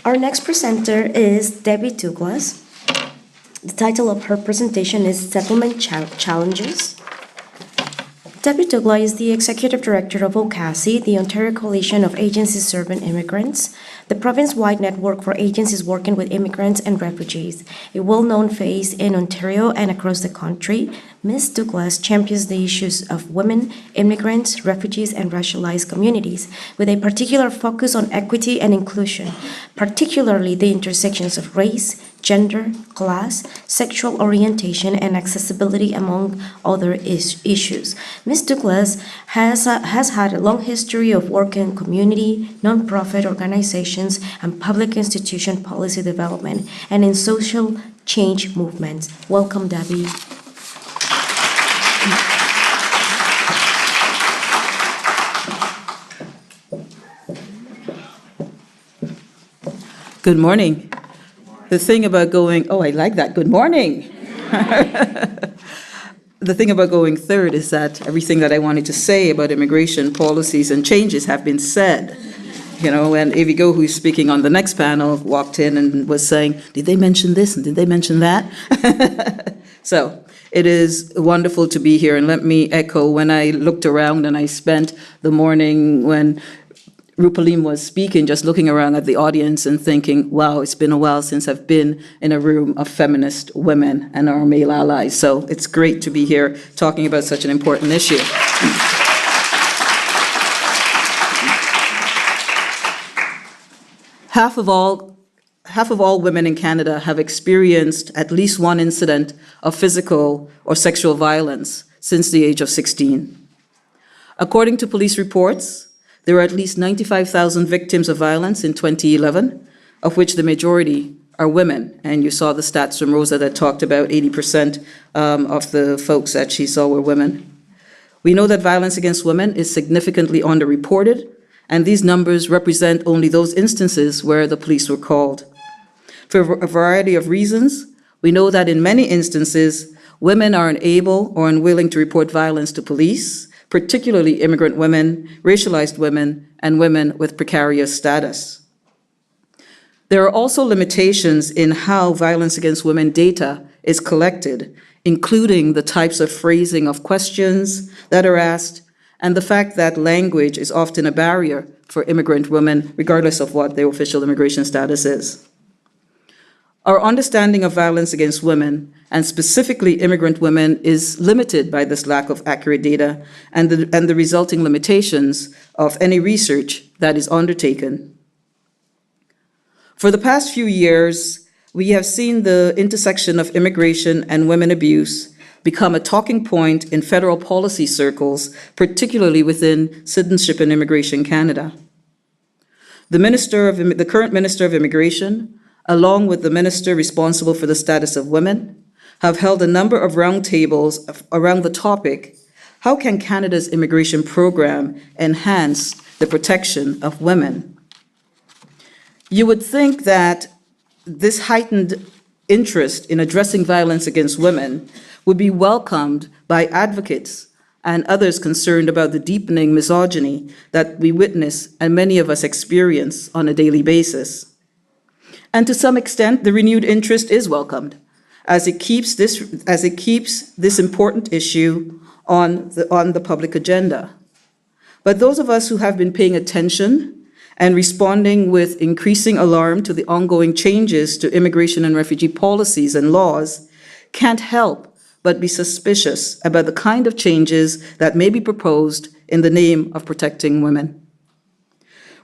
Our next presenter is Debbie Douglas. The title of her presentation is Settlement Challenges. Debbie Douglas is the Executive Director of OCASI, the Ontario Coalition of Agencies Serving Immigrants, the province-wide network for agencies working with immigrants and refugees. A well-known face in Ontario and across the country, Ms. Douglas champions the issues of women, immigrants, refugees, and racialized communities, with a particular focus on equity and inclusion, particularly the intersections of race, gender, class, sexual orientation, and accessibility, among other issues. Ms. Douglas has had a long history of work in community, nonprofit organizations, and public institution policy development, and in social change movements. Welcome, Debbie. Good morning. The thing about going, I like that, good morning. The thing about going third is that everything that I wanted to say about immigration policies and changes have been said. You know, and Avigo, who's speaking on the next panel, walked in and was saying, did they mention this and did they mention that? So it is wonderful to be here. And let me echo, when I looked around and I spent the morning when Rupalim was speaking, just looking around at the audience and thinking, wow, it's been a while since I've been in a room of feminist women and our male allies. So it's great to be here talking about such an important issue. Half of all women in Canada have experienced at least one incident of physical or sexual violence since the age of 16. According to police reports, there were at least 95,000 victims of violence in 2011, of which the majority are women. And you saw the stats from Rosa that talked about 80% of the folks that she saw were women. We know that violence against women is significantly underreported, and these numbers represent only those instances where the police were called. For a variety of reasons, we know that in many instances, women are unable or unwilling to report violence to police, particularly immigrant women, racialized women, and women with precarious status. There are also limitations in how violence against women data is collected, including the types of phrasing of questions that are asked, and the fact that language is often a barrier for immigrant women, regardless of what their official immigration status is. Our understanding of violence against women, and specifically immigrant women, is limited by this lack of accurate data and the resulting limitations of any research that is undertaken. For the past few years, we have seen the intersection of immigration and women abuse become a talking point in federal policy circles, particularly within Citizenship and Immigration Canada. The current Minister of Immigration, along with the minister responsible for the status of women, have held a number of roundtables around the topic, how can Canada's immigration program enhance the protection of women? You would think that this heightened interest in addressing violence against women would be welcomed by advocates and others concerned about the deepening misogyny that we witness and many of us experience on a daily basis. And to some extent, the renewed interest is welcomed, as it keeps this important issue on the public agenda. But those of us who have been paying attention and responding with increasing alarm to the ongoing changes to immigration and refugee policies and laws can't help but be suspicious about the kind of changes that may be proposed in the name of protecting women.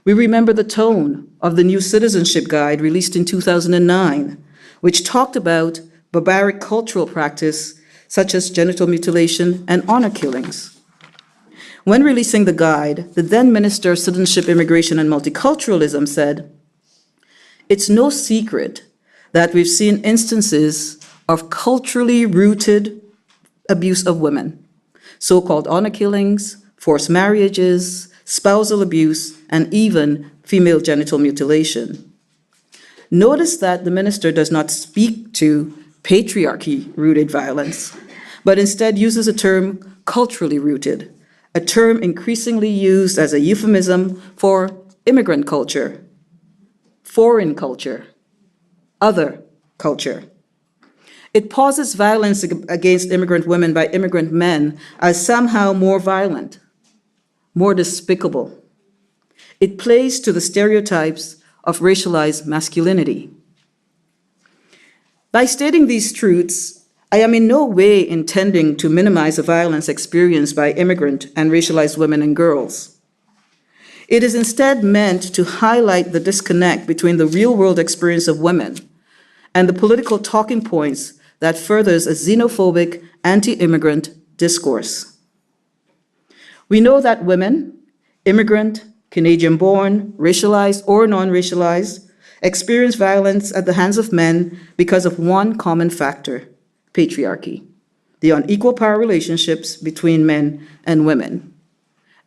We remember the tone of the new Citizenship Guide released in 2009, which talked about barbaric cultural practice such as genital mutilation and honor killings. When releasing the guide, the then Minister of Citizenship, Immigration and Multiculturalism said, "It's no secret that we've seen instances of culturally rooted abuse of women, so-called honor killings, forced marriages, spousal abuse, and even female genital mutilation." Notice that the minister does not speak to patriarchy-rooted violence, but instead uses a term culturally rooted, a term increasingly used as a euphemism for immigrant culture. foreign culture, other culture. It posits violence against immigrant women by immigrant men as somehow more violent, more despicable. It plays to the stereotypes of racialized masculinity. By stating these truths, I am in no way intending to minimize the violence experienced by immigrant and racialized women and girls. It is instead meant to highlight the disconnect between the real-world experience of women and the political talking points that furthers a xenophobic, anti-immigrant discourse. We know that women, immigrant, Canadian-born, racialized or non-racialized, experience violence at the hands of men because of one common factor: patriarchy, the unequal power relationships between men and women.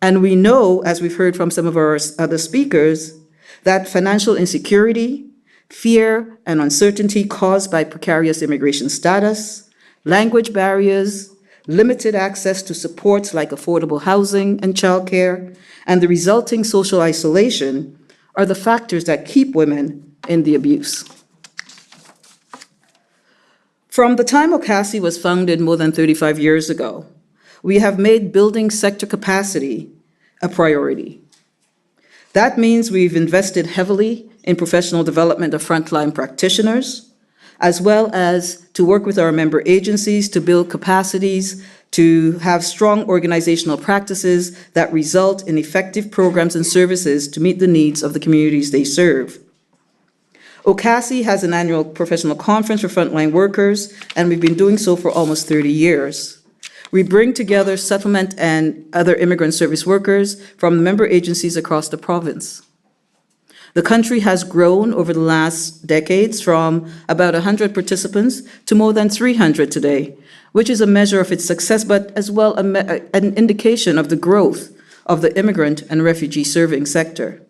And we know, as we've heard from some of our other speakers, that financial insecurity, fear, and uncertainty caused by precarious immigration status, language barriers, limited access to supports like affordable housing and childcare, and the resulting social isolation are the factors that keep women in the abuse. From the time OCASI was founded more than 35 years ago, we have made building sector capacity a priority. That means we've invested heavily in professional development of frontline practitioners, as well as to work with our member agencies to build capacities, to have strong organizational practices that result in effective programs and services to meet the needs of the communities they serve. OCASI has an annual professional conference for frontline workers, and we've been doing so for almost 30 years. We bring together settlement and other immigrant service workers from the member agencies across the province. The country has grown over the last decades from about 100 participants to more than 300 today, which is a measure of its success, but as well an indication of the growth of the immigrant and refugee serving sector.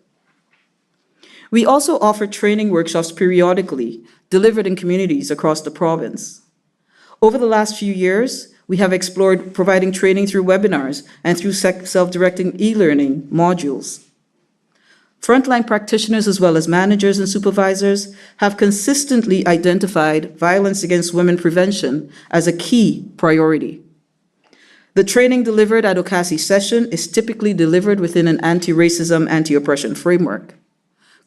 We also offer training workshops periodically, delivered in communities across the province. Over the last few years, we have explored providing training through webinars and through self-directing e-learning modules. Frontline practitioners, as well as managers and supervisors, have consistently identified violence against women prevention as a key priority. The training delivered at OCASI session is typically delivered within an anti-racism, anti-oppression framework.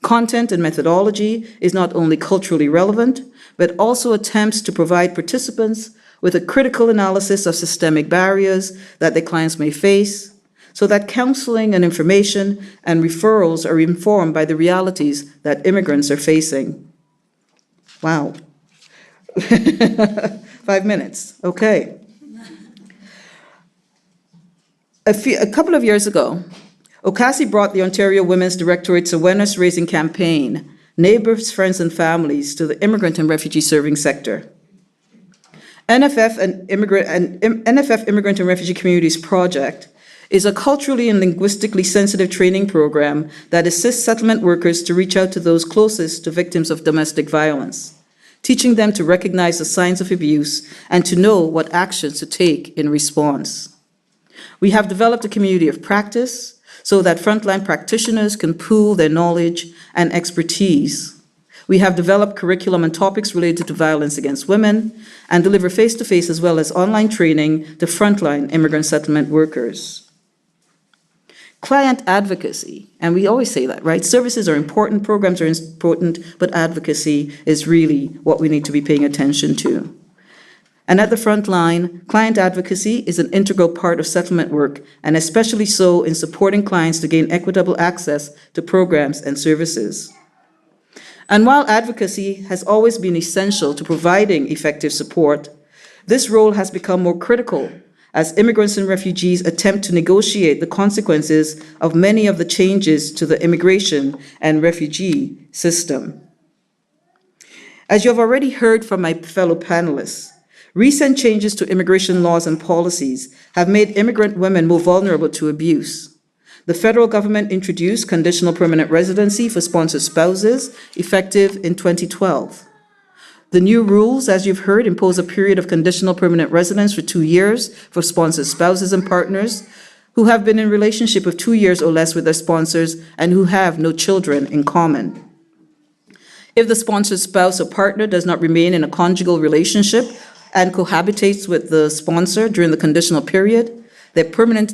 Content and methodology is not only culturally relevant, but also attempts to provide participants with a critical analysis of systemic barriers that their clients may face, so that counseling and information and referrals are informed by the realities that immigrants are facing. Wow. 5 minutes, okay. A couple of years ago, OCASI brought the Ontario Women's Directorate's awareness-raising campaign, Neighbors, Friends and Families, to the immigrant and refugee serving sector. NFF Immigrant and Refugee Communities Project is a culturally and linguistically sensitive training program that assists settlement workers to reach out to those closest to victims of domestic violence, teaching them to recognize the signs of abuse and to know what actions to take in response. We have developed a community of practice so that frontline practitioners can pool their knowledge and expertise. We have developed curriculum and topics related to violence against women and deliver face-to-face as well as online training to frontline immigrant settlement workers. Client advocacy, and we always say that, right? Services are important, programs are important, but advocacy is really what we need to be paying attention to. And at the front line, client advocacy is an integral part of settlement work, and especially so in supporting clients to gain equitable access to programs and services. And while advocacy has always been essential to providing effective support, this role has become more critical as immigrants and refugees attempt to negotiate the consequences of many of the changes to the immigration and refugee system. As you have already heard from my fellow panelists, recent changes to immigration laws and policies have made immigrant women more vulnerable to abuse. The federal government introduced conditional permanent residency for sponsored spouses, effective in 2012. The new rules, as you've heard, impose a period of conditional permanent residence for 2 years for sponsored spouses and partners who have been in relationship of 2 years or less with their sponsors and who have no children in common. If the sponsored spouse or partner does not remain in a conjugal relationship and cohabitates with the sponsor during the conditional period, their permanent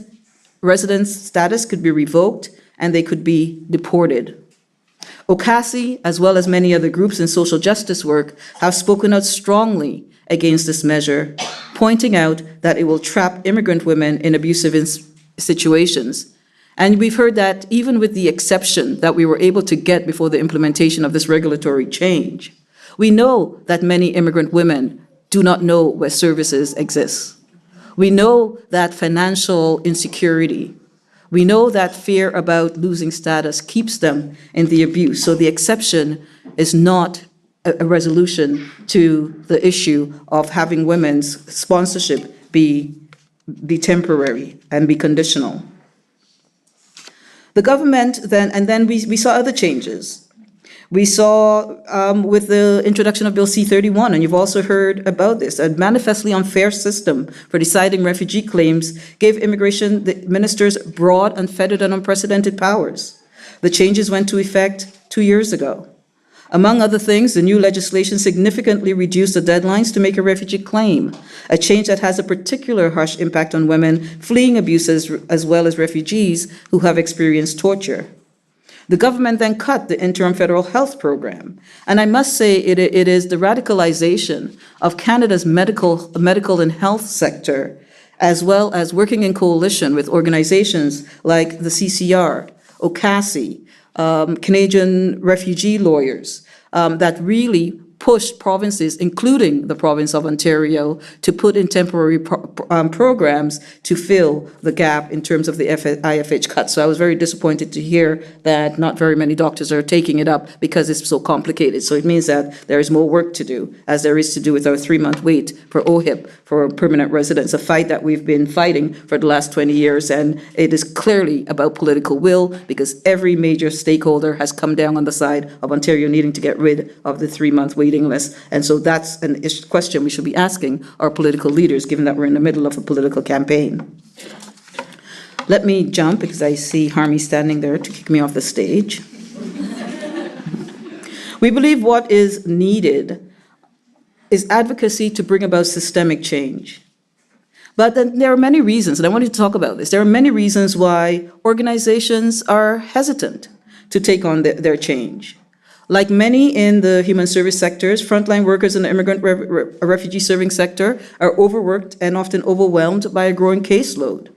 residence status could be revoked and they could be deported. OCASI, as well as many other groups in social justice work, have spoken out strongly against this measure, pointing out that it will trap immigrant women in abusive situations. And we've heard that even with the exception that we were able to get before the implementation of this regulatory change, we know that many immigrant women do not know where services exist. We know that financial insecurity, we know that fear about losing status keeps them in the abuse. So the exception is not a resolution to the issue of having women's sponsorship be temporary and be conditional. The government then we saw other changes. We saw with the introduction of Bill C-31, and you've also heard about this, a manifestly unfair system for deciding refugee claims gave immigration ministers broad, unfettered, and unprecedented powers. The changes went into effect 2 years ago. Among other things, the new legislation significantly reduced the deadlines to make a refugee claim, a change that has a particular harsh impact on women fleeing abuses as well as refugees who have experienced torture. The government then cut the interim federal health program. And I must say it is the radicalization of Canada's medical and health sector, as well as working in coalition with organizations like the CCR, OCASI, Canadian refugee lawyers, that really pushed provinces, including the province of Ontario, to put in temporary programs to fill the gap in terms of the IFH cut. So I was very disappointed to hear that not very many doctors are taking it up because it's so complicated. So it means that there is more work to do, as there is to do with our 3-month wait for OHIP, for permanent residence, a fight that we've been fighting for the last 20 years. And it is clearly about political will, because every major stakeholder has come down on the side of Ontario needing to get rid of the 3-month waiting list. And so that's a question we should be asking our political leaders, given that we're in the middle of a political campaign. Let me jump, because I see Harmy standing there to kick me off the stage. We believe what is needed is advocacy to bring about systemic change. But then there are many reasons, and I wanted to talk about this. There are many reasons why organizations are hesitant to take on their change. Like many in the human service sectors, frontline workers in the immigrant refugee serving sector are overworked and often overwhelmed by a growing caseload.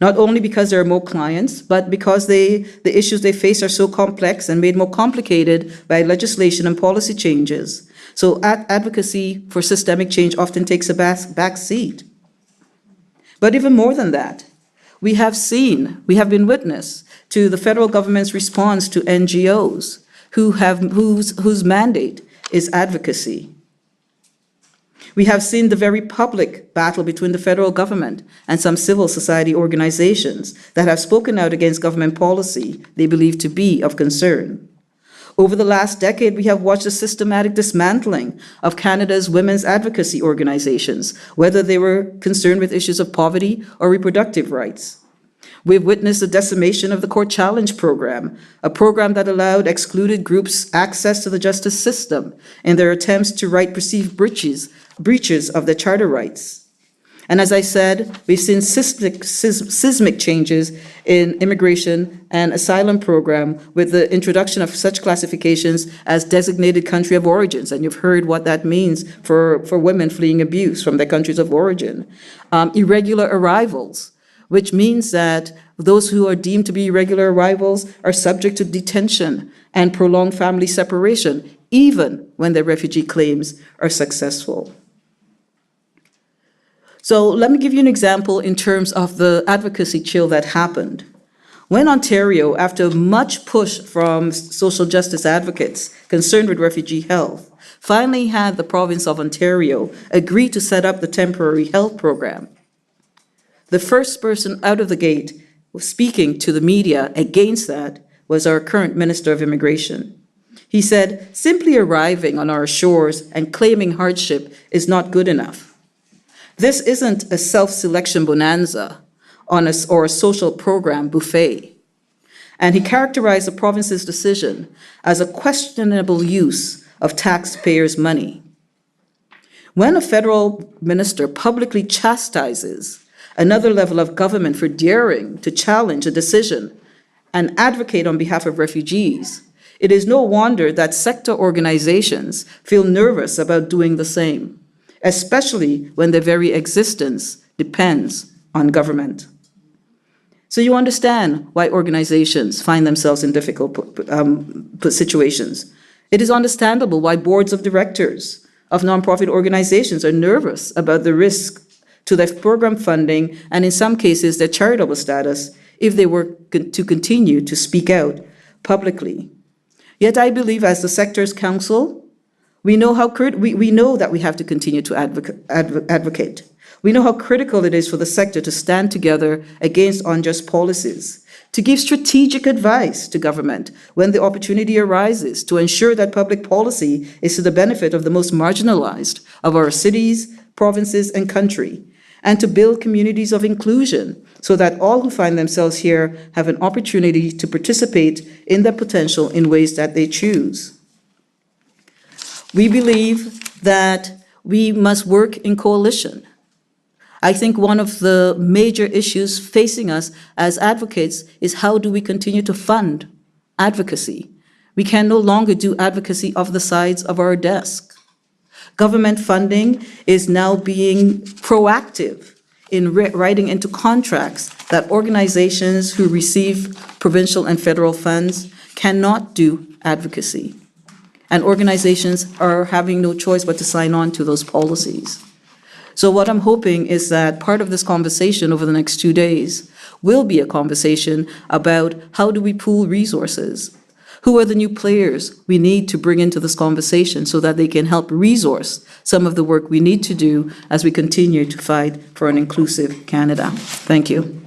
Not only because there are more clients, but because the issues they face are so complex and made more complicated by legislation and policy changes. So advocacy for systemic change often takes a back seat. But even more than that, we have been witness to the federal government's response to NGOs whose mandate is advocacy. We have seen the very public battle between the federal government and some civil society organizations that have spoken out against government policy they believe to be of concern. Over the last decade, we have watched a systematic dismantling of Canada's women's advocacy organizations, whether they were concerned with issues of poverty or reproductive rights. We've witnessed the decimation of the Court Challenge program, a program that allowed excluded groups access to the justice system in their attempts to right perceived breaches of their charter rights. And as I said, we've seen seismic changes in immigration and asylum program with the introduction of such classifications as designated country of origins. And you've heard what that means for women fleeing abuse from their countries of origin. Irregular arrivals, which means that those who are deemed to be irregular arrivals are subject to detention and prolonged family separation, even when their refugee claims are successful. So let me give you an example in terms of the advocacy chill that happened. When Ontario, after much push from social justice advocates concerned with refugee health, finally had the province of Ontario agree to set up the temporary health program, the first person out of the gate speaking to the media against that was our current Minister of Immigration. He said, simply arriving on our shores and claiming hardship is not good enough. This isn't a self-selection bonanza or a social program buffet. And he characterized the province's decision as a questionable use of taxpayers' money. When a federal minister publicly chastises another level of government for daring to challenge a decision and advocate on behalf of refugees, it is no wonder that sector organizations feel nervous about doing the same, especially when their very existence depends on government. So you understand why organizations find themselves in difficult situations. It is understandable why boards of directors of nonprofit organizations are nervous about the risk to their program funding and, in some cases, their charitable status if they were to continue to speak out publicly. Yet I believe, as the sector's counsel, we know that we have to continue to advocate. We know how critical it is for the sector to stand together against unjust policies, to give strategic advice to government when the opportunity arises, to ensure that public policy is to the benefit of the most marginalized of our cities, provinces, and country, and to build communities of inclusion so that all who find themselves here have an opportunity to participate in their potential in ways that they choose. We believe that we must work in coalition. I think one of the major issues facing us as advocates is how do we continue to fund advocacy? We can no longer do advocacy off the sides of our desk. Government funding is now being proactive in writing into contracts that organizations who receive provincial and federal funds cannot do advocacy. And organizations are having no choice but to sign on to those policies. So what I'm hoping is that part of this conversation over the next 2 days will be a conversation about how do we pool resources? Who are the new players we need to bring into this conversation so that they can help resource some of the work we need to do as we continue to fight for an inclusive Canada? Thank you.